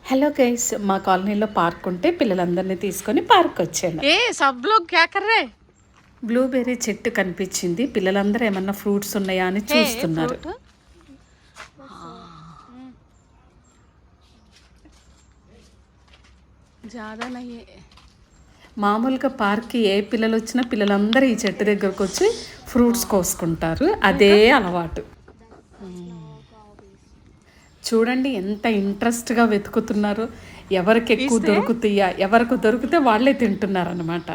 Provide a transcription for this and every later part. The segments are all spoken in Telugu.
హలో గైస్, మా కాలనీలో పార్క్ ఉంటే పిల్లలందరినీ తీసుకొని పార్క్ వచ్చాను. सब लोग क्या कर रहे? బ్లూబెర్రీ చెట్టు కనిపించింది. పిల్లలందరూ ఏమన్నా ఫ్రూట్స్ ఉన్నాయా అని చూస్తున్నారు. ज़्यादा नहीं है. మామూలుగా పార్క్కి ఏ పిల్లలు వచ్చినా పిల్లలందరూ ఈ చెట్టు దగ్గరకు వచ్చి ఫ్రూట్స్ కోసుకుంటారు. అదే అలవాటు. చూడండి ఎంత ఇంట్రెస్ట్గా వెతుకుతున్నారు. ఎవరికి ఎక్కువ దొరుకుతాయా, ఎవరికి దొరికితే వాళ్ళే తింటున్నారు అనమాట.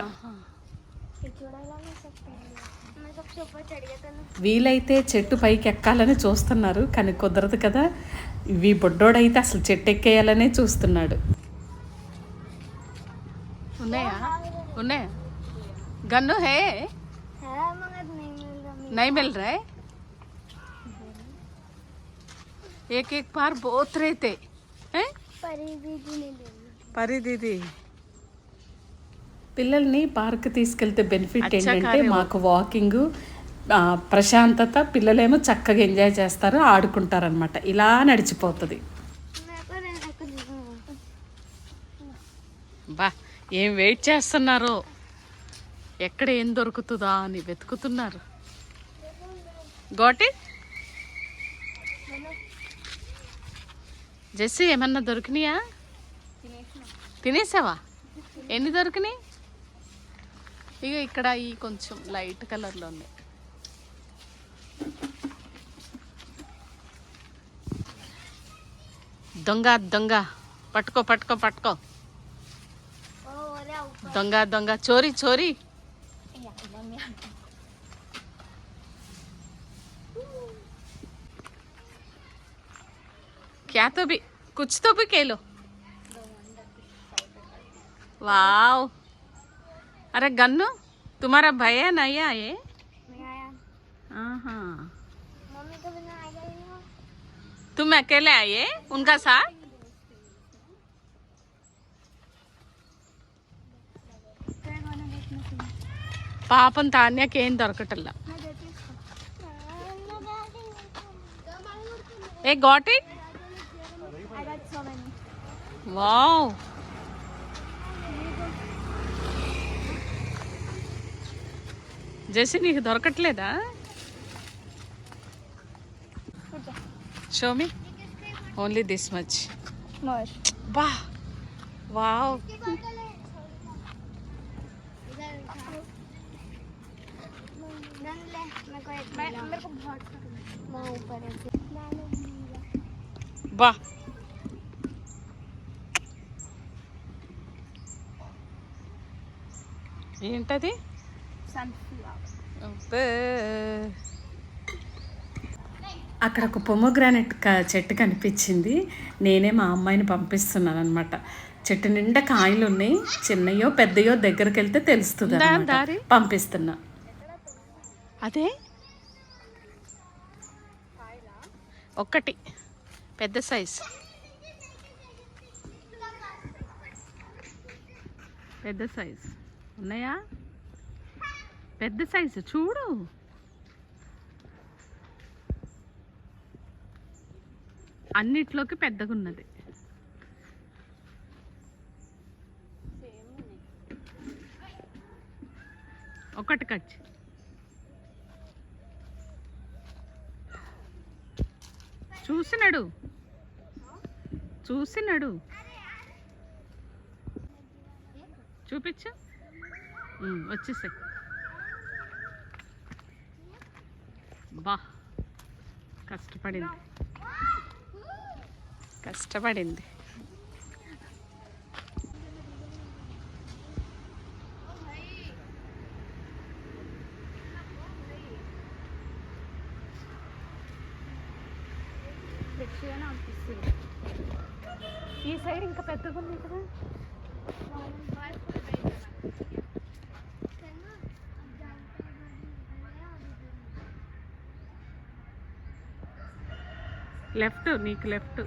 వీలైతే చెట్టు పైకి ఎక్కాలని చూస్తున్నారు, కానీ కుదరదు కదా. ఇవి బొడ్డోడైతే అసలు చెట్టు ఎక్కేయాలనే చూస్తున్నాడు. ఉన్నాయా? ఉన్నాయా? गन्नू है? नहीं मिल रहा है. एक एक बार बहुत रहते हैं. परी दीदी పిల్లల్ని పార్క్ తీసుకెళ్తే బెనిఫిట్ ఏంటంటే మాకు వాకింగ్, ప్రశాంతత, పిల్లలేమో చక్కగా ఎంజాయ్ చేస్తారు, ఆడుకుంటారనమాట. ఇలా నడిచిపోతుంది. బా ఏం వెయిట్ చేస్తున్నారు, ఎక్కడ ఏం దొరుకుతుందా అని వెతుకుతున్నారు. గోటి జెస్సీ ఏమన్నా దొరికినాయా? తినేసావా? ఎన్ని దొరికినాయి? ఇక ఇక్కడ ఈ కొంచెం లైట్ కలర్లో ఉంది. దొంగ దొంగ, పట్టుకో పట్టుకో పట్టుకో. దొంగ దొంగ, చోరీ చోరీ. क्या तो भी कुछ तो भी खेलो. वाओ. अरे गन्नू, तुम्हारा भैया नहीं आए? हाँ. तुम अकेले आए उनका साथ? పాపం తాన్యాకి ఏం దొరకటల్లా. ఏ గాట్ ఇట్? వావ్. జెస్సీ నీకు దొరకట్లేదా? Show me only this much. బా వావ్. బా ఏంటది? అక్కడ ఒక పొమోగ్రానైట్ చెట్టు కనిపించింది. నేనే మా అమ్మాయిని పంపిస్తున్నాను అనమాట. చెట్టు నిండా కాయలు ఉన్నాయి. చిన్నయో పెద్దయో దగ్గరికి వెళ్తే తెలుస్తుంది. పంపిస్తున్నా. అదే ఒక్కటి పెద్ద సైజ్. పెద్ద సైజ్ ఉన్నాయా? పెద్ద సైజు చూడు. అన్నిట్లోకి పెద్దగా ఉన్నది. ఒకటి కచ్చి చూసినాడు చూపించు. వచ్చేసాయి. బా కష్టపడింది. ఈ సైడ్ ఇంకా పెద్దగా ఉంది కదా. లెఫ్ట్, నీకు లెఫ్ట్.